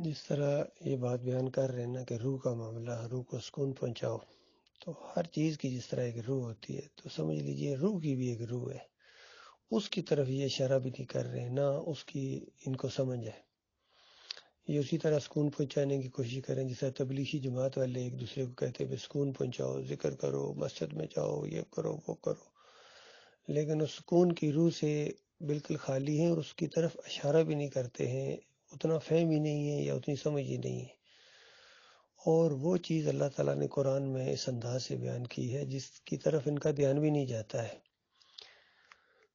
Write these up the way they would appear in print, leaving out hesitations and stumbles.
جس طرح یہ بات بیان کر رہے ہیں نا کہ روح کا معاملہ، روح کو سکون پہنچاؤ، تو ہر چیز کی جس طرح ایک روح ہوتی ہے تو سمجھ لیجئے روح کی بھی ایک روح ہے، اس کی طرف یہ اشارہ بھی نہیں کر رہے نہ اس کی ان کو سمجھ ہے۔ یہ اسی طرح سکون پہنچانے کی کوشش کریں جس طرح تبلیغی جماعت والے ایک دوسرے کو کہتے ہیں سکون پہنچاؤ، ذکر کرو، مسجد میں جاؤ، یہ کرو وہ کرو، لیکن اس سکون کی روح سے بالکل خالی ہیں اور اس کی طرف اشارہ بھی نہیں کرتے ہیں، اتنا فہم ہی نہیں ہے یا اتنی سمجھ ہی نہیں ہے۔ اور وہ چیز اللہ تعالیٰ نے قرآن میں اس انداز سے بیان کی ہے جس کی طرف ان کا دھیان بھی نہیں جاتا ہے۔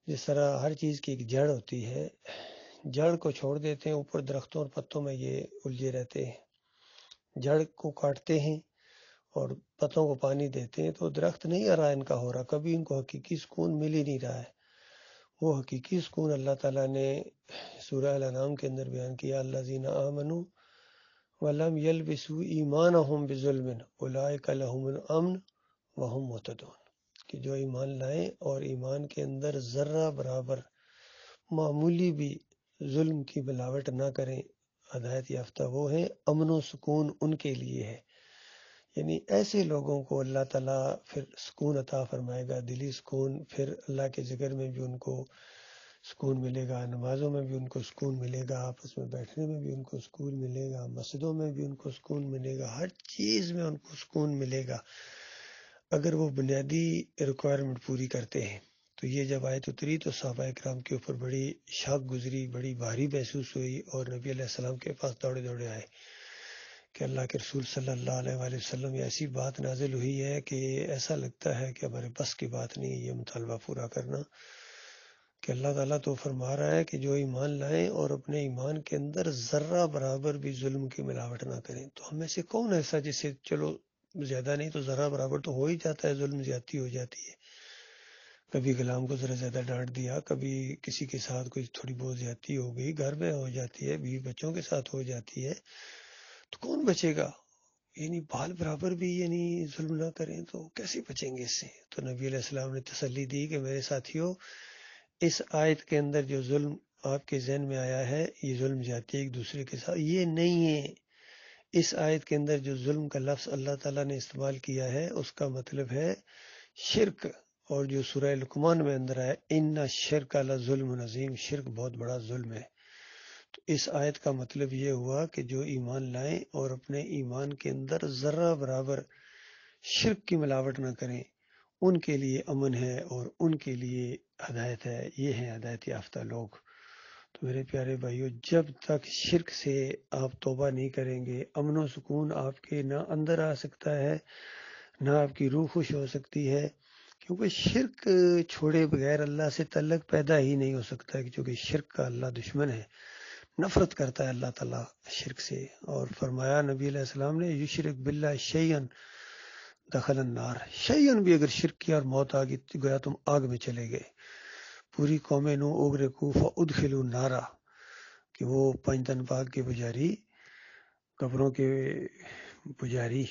جس طرح ہر چیز کی ایک جڑ ہوتی ہے، جڑ کو چھوڑ دیتے ہیں، اوپر درختوں اور پتوں میں یہ الجھے رہتے ہیں، جڑ کو کاٹتے ہیں اور پتوں کو پانی دیتے ہیں تو درخت نہیں آ رہا ان کا ہو رہا، کبھی ان کو حقیقی سکون مل ہی نہیں رہا ہے۔ وہ حقیقی سکون اللہ تعالیٰ نے سورہ الانعام کے اندر بیان کیا، الذین آمنوا وَلَمْ يَلْبِسُوا إِيمَانَهُمْ بِظُلْمٍ أُولَئِكَ لَهُمُ الْأَمْنُ وَهُمْ مُهْتَدُونَ، کہ جو ایمان لائیں اور ایمان کے اندر ذرہ برابر معمولی بھی ظلم کی ملاوٹ نہ کریں، ہدایت یافتہ وہ ہیں، امن و سکون ان کے لیے ہے۔ یعنی ایسے لوگوں کو اللہ تعالیٰ پھر سکون عطا فرمائے گا، دلی سکون، پھر اللہ کے ذکر میں بھی ان کو سکون ملے گا، نمازوں میں بھی ان کو سکون ملے گا، آپس میں بیٹھنے میں بھی ان کو سکون ملے گا، مسجدوں میں بھی ان کو سکون ملے گا، ہر چیز میں ان کو سکون ملے گا اگر وہ بنیادی ریکوائرمنٹ پوری کرتے ہیں۔ تو یہ جب آیت اتری تو صحابہ کرام کے اوپر بڑی شاک گزری، بڑی بھاری محسوس ہوئی اور نبی علیہ السلام کے پاس دوڑے دوڑے آئے کہ اللہ کے رسول صلی اللہ علیہ وآلہ وسلم یہ ایسی بات نازل ہوئی ہے کہ ایسا لگتا ہے کہ ہمارے بس کی بات نہیں یہ مطالبہ پورا کرنا، کہ اللہ تعالیٰ تو فرما رہا ہے کہ جو ایمان لائیں اور اپنے ایمان کے اندر ذرہ برابر بھی ظلم کی ملاوٹ نہ کریں۔ تو ہم میں سے کون ایسا جسے چلو زیادہ نہیں تو ذرہ برابر تو ہو ہی جاتا ہے، ظلم زیادتی ہو جاتی ہے، کبھی غلام کو ذرا زیادہ ڈانٹ دیا، کبھی کسی کے ساتھ کوئی تھوڑی بہت زیادتی ہو گئی، گھر میں ہو جاتی ہے، بیوی بچوں کے ساتھ ہو جاتی ہے، تو کون بچے گا؟ یعنی بال برابر بھی یعنی ظلم نہ کریں تو کیسے بچیں گے اس سے؟ تو نبی علیہ السلام نے تسلی دی کہ میرے ساتھیوں، اس آیت کے اندر جو ظلم آپ کے ذہن میں آیا ہے یہ ظلم زیادتی ایک دوسرے کے ساتھ، یہ نہیں ہے۔ اس آیت کے اندر جو ظلم کا لفظ اللہ تعالیٰ نے استعمال کیا ہے اس کا مطلب ہے شرک، اور جو سورہ لقمان میں اندر آیا ان الشرک لظلم عظیم، شرک بہت بڑا ظلم ہے۔ تو اس آیت کا مطلب یہ ہوا کہ جو ایمان لائیں اور اپنے ایمان کے اندر ذرہ برابر شرک کی ملاوٹ نہ کریں، ان کے لیے امن ہے اور ان کے لیے ہدایت ہے، یہ ہیں ہدایت یافتہ لوگ۔ تو میرے پیارے بھائیو، جب تک شرک سے آپ توبہ نہیں کریں گے، امن و سکون آپ کے نہ اندر آ سکتا ہے، نہ آپ کی روح خوش ہو سکتی ہے، کیونکہ شرک چھوڑے بغیر اللہ سے تعلق پیدا ہی نہیں ہو سکتا، کیونکہ شرک کا اللہ دشمن ہے، نفرت کرتا ہے اللہ تعالیٰ شرک سے۔ اور فرمایا نبی علیہ السلام نے یشرک باللہ شیئن دخل النار، شیئن بھی اگر شرک کیا اور موت آ گئی گویا تم آگ میں چلے گئے۔ پوری قوم نو اغرقوا فادخلوا نارا، کہ وہ پنجتن پاک کے پجاری، قبروں کے پجاری،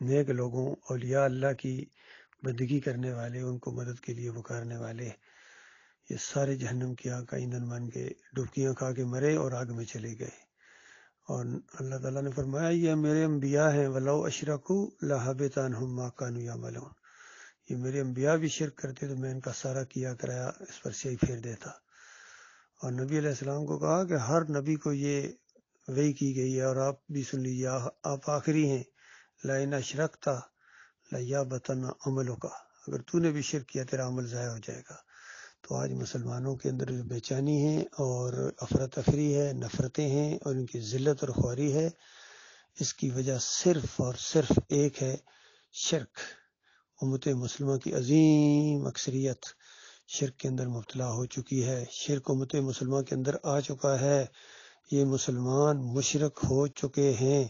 نیک لوگوں، اولیاء اللہ کی بندگی کرنے والے، ان کو مدد کے لیے پکارنے والے، یہ سارے جہنم کی آگ کا ایندھن بن کے ڈبکیاں کھا کے مرے اور آگ میں چلے گئے۔ اور اللہ تعالیٰ نے فرمایا یہ میرے انبیاء ہیں، وَلَوْ أَشْرَكُوا لَحَبِطَ عَنْهُمْ مَا كَانُوا يَعْمَلُونَ، یہ میرے انبیاء بھی شرک کرتے تو میں ان کا سارا کیا کرایا اس پر سیاہی پھیر دیتا۔ اور نبی علیہ السلام کو کہا کہ ہر نبی کو یہ وحی کی گئی ہے اور آپ بھی سن لیجیے، آپ آخری ہیں، لَإِنْ أَشْرَكْتَ لَيَحْبَطَنَّ عَمَلُكَ، اگر تو نے بھی شرک کیا تیرا عمل ضائع ہو جائے گا۔ تو آج مسلمانوں کے اندر جو بے چینی ہے اور افراتفری ہے، نفرتیں ہیں اور ان کی ذلت اور خواری ہے، اس کی وجہ صرف اور صرف ایک ہے، شرک۔ امت مسلمہ کی عظیم اکثریت شرک کے اندر مبتلا ہو چکی ہے، شرک امت مسلمہ کے اندر آ چکا ہے، یہ مسلمان مشرک ہو چکے ہیں،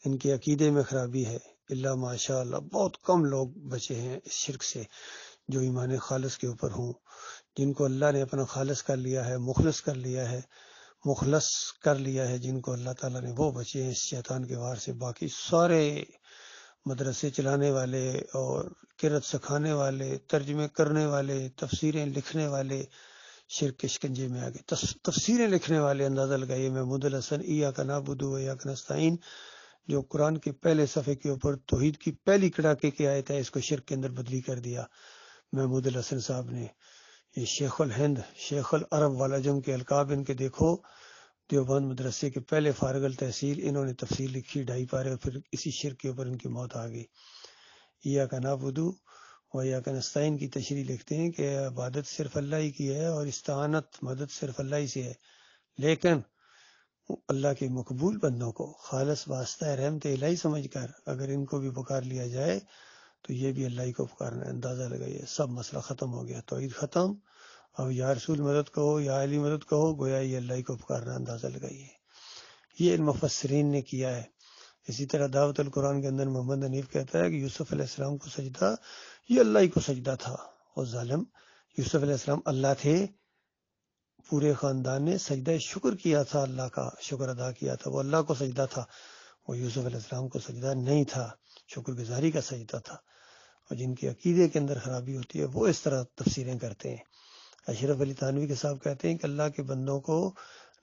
ان کے عقیدے میں خرابی ہے، اللہ ماشاء اللہ بہت کم لوگ بچے ہیں اس شرک سے جو ایمان خالص کے اوپر ہوں، جن کو اللہ نے اپنا خالص کر لیا ہے، مخلص کر لیا ہے، مخلص کر لیا ہے جن کو اللہ تعالیٰ نے، وہ بچے ہیں اس شیطان کے وار سے۔ باقی سارے مدرسے چلانے والے اور قرأت سکھانے والے، ترجمے کرنے والے، تفسیریں لکھنے والے، شرک کے شکنجے میں آ گئے۔ تفسیریں لکھنے والے اندازہ لگائیے، محمود الحسن ایاک نعبد و ایاک نستعین، جو قرآن کے پہلے صفحے کے اوپر توحید کی پہلی کڑاکے کی آیت ہے، اس کو شرک کے اندر بدلی کر دیا محمود الحسن صاحب نے۔ یہ شیخ الہند، شیخ العرب والا جم کے القاب ان کے دیکھو، دیوبند مدرسے کے پہلے فارغ التحصیل، انہوں نے تفسیر لکھی 2.5 پارے، اور پھر اسی شرک کے اوپر ان کی موت آ گئی۔ ایاک نعبد و ایاک نستعین کی تشریح لکھتے ہیں کہ عبادت صرف اللہ ہی کی ہے اور استعانت مدد صرف اللہ ہی سے ہے، لیکن اللہ کے مقبول بندوں کو خالص واسطہ رحمت الہی سمجھ کر اگر ان کو بھی پکار لیا جائے تو یہ بھی اللہ ہی کو پکارنا ہے۔ اندازہ لگائیے، سب مسئلہ ختم ہو گیا، توحید ختم، اب یا رسول مدد کہو یا علی مدد کہو، گویا یہ اللہ ہی کو پکارنا۔ اندازہ لگائیے، یہ ان مفسرین نے کیا ہے۔ اسی طرح دعوت القرآن کے اندر محمد حنیف کہتا ہے کہ یوسف علیہ السلام کو سجدہ یہ اللہ ہی کو سجدہ تھا، اور ظالم یوسف علیہ السلام اللہ تھے، پورے خاندان نے سجدہ شکر کیا تھا، اللہ کا شکر ادا کیا تھا، وہ اللہ کو سجدہ تھا، وہ یوسف علیہ السلام کو سجدہ نہیں تھا، شکر گزاری کا سجدہ تھا۔ اور جن کے عقیدے کے اندر خرابی ہوتی ہے وہ اس طرح تفسیریں کرتے ہیں۔ اشرف علی تھانوی کے صاحب کہتے ہیں کہ اللہ کے بندوں کو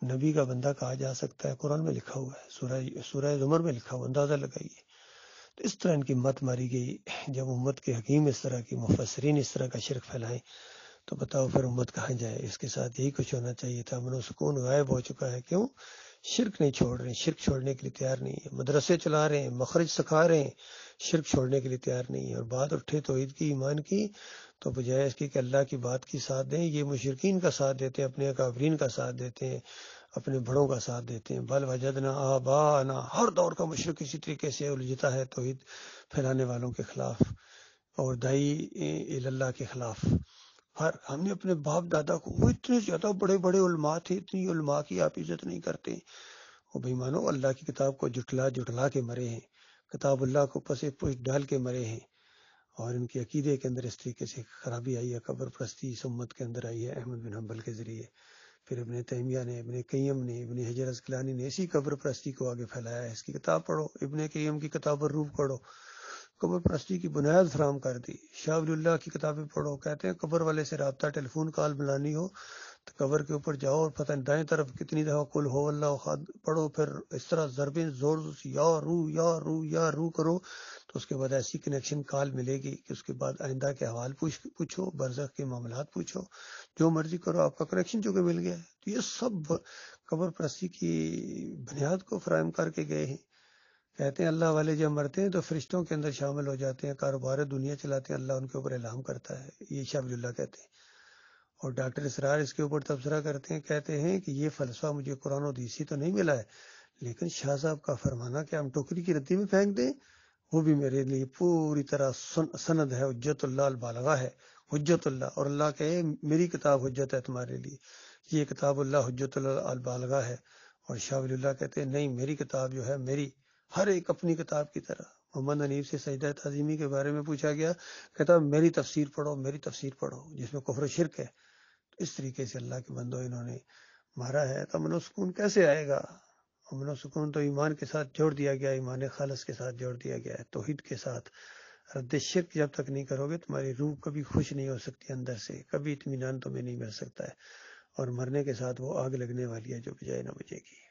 نبی کا بندہ کہا جا سکتا ہے، قرآن میں لکھا ہوا ہے، سورہ زمر میں لکھا ہوا، اندازہ لگائیے۔ تو اس طرح ان کی مت ماری گئی۔ جب امت کے حکیم اس طرح کی مفسرین اس طرح کا شرک پھیلائیں تو بتاؤ پھر امت کہاں جائے؟ اس کے ساتھ یہی کچھ ہونا چاہیے تھا، امن و سکون غائب ہو چکا ہے۔ کیوں؟ شرک نہیں چھوڑ رہے، شرک چھوڑنے کے لیے تیار نہیں ہے، مدرسے چلا رہے ہیں، مخرج سکھا رہے ہیں، شرک چھوڑنے کے لیے تیار نہیں ہے۔ اور بات اٹھے توحید کی، ایمان کی، تو بجائے اس کی کہ اللہ کی بات کی ساتھ دیں، یہ مشرکین کا ساتھ دیتے ہیں، اپنے اکابرین کا ساتھ دیتے ہیں، اپنے بڑوں کا ساتھ دیتے ہیں۔ بل وجدنا آباءنا، ہر دور کا مشرک اسی طریقے سے الجھتا ہے توحید پھیلانے والوں کے خلاف اور داعی اللہ کے خلاف۔ ہم نے اپنے باپ دادا کو، وہ اتنے زیادہ بڑے بڑے علماء تھے، اتنی علماء کی آپ عزت نہیں کرتے۔ وہ بھائی مانو اللہ کی کتاب کو جٹلا کے مرے ہیں، کتاب اللہ کو پس پشت ڈال کے مرے ہیں، اور ان کے عقیدے کے اندر اس طریقے سے خرابی آئی ہے، قبر پرستی اس امت کے اندر آئی ہے احمد بن حنبل کے ذریعے۔ پھر ابن تیمیہ نے، ابن قیم نے، ابن حجر عسقلانی نے اسی قبر پرستی کو آگے پھیلایا ہے۔ اس کی کتاب پڑھو، ابن قیم کی کتاب الروح پڑھو، قبر پرستی کی بنیاد فراہم کر دی۔ شاہ ولی اللہ کی کتابیں پڑھو، کہتے ہیں قبر والے سے رابطہ، ٹیلیفون کال بلانی ہو تو قبر کے اوپر جاؤ اور پتہ دائیں طرف کتنی دفعہ قل ہو اللہ احد پڑھو، پھر اس طرح ضربیں زور سے یا روح یا روح یا روح کرو، تو اس کے بعد ایسی کنیکشن کال ملے گی کہ اس کے بعد آئندہ کے حوال پوچھو، برزخ کے معاملات پوچھو، جو مرضی کرو، آپ کا کنیکشن چونکہ مل گیا ہے۔ تو یہ سب قبر پرستی کی بنیاد کو فراہم کر کے گئے ہیں۔ کہتے ہیں اللہ والے جب مرتے ہیں تو فرشتوں کے اندر شامل ہو جاتے ہیں، کاروبار دنیا چلاتے ہیں، اللہ ان کے اوپر الہام کرتا ہے، یہ شاہ ولی اللہ کہتے ہیں۔ اور ڈاکٹر اسرار اس کے اوپر تبصرہ کرتے ہیں، کہتے ہیں کہ یہ فلسفہ مجھے قرآن و حدیث سے تو نہیں ملا ہے، لیکن شاہ صاحب کا فرمانا کہ ہم ٹوکری کی ردی میں پھینک دیں، وہ بھی میرے لیے پوری طرح سند ہے، حجت اللہ البالغہ ہے، حجت اللہ، اور اللہ کہے میری کتاب حجت ہے تمہارے لیے، یہ کتاب اللہ حجت اللہ البالغہ ہے۔ اور شاہ ولی اللہ کہتے ہیں نہیں، میری کتاب جو ہے میری، ہر ایک اپنی کتاب کی طرح۔ محمد حنیف سے سجدہ تعظیمی کے بارے میں پوچھا گیا، کہتا میری تفسیر پڑھو، میری تفسیر پڑھو جس میں کفر و شرک ہے۔ تو اس طریقے سے اللہ کے بندوں انہوں نے مارا ہے، تو امن و سکون کیسے آئے گا؟ امن و سکون تو ایمان کے ساتھ جوڑ دیا گیا، ایمان خالص کے ساتھ جوڑ دیا گیا ہے، توحید کے ساتھ۔ رد شرک جب تک نہیں کرو گے تمہاری روح کبھی خوش نہیں ہو سکتی، اندر سے کبھی اطمینان تمہیں نہیں مل سکتا ہے، اور مرنے کے ساتھ وہ آگ لگنے والی ہے جو بجائے نہ بجے گی۔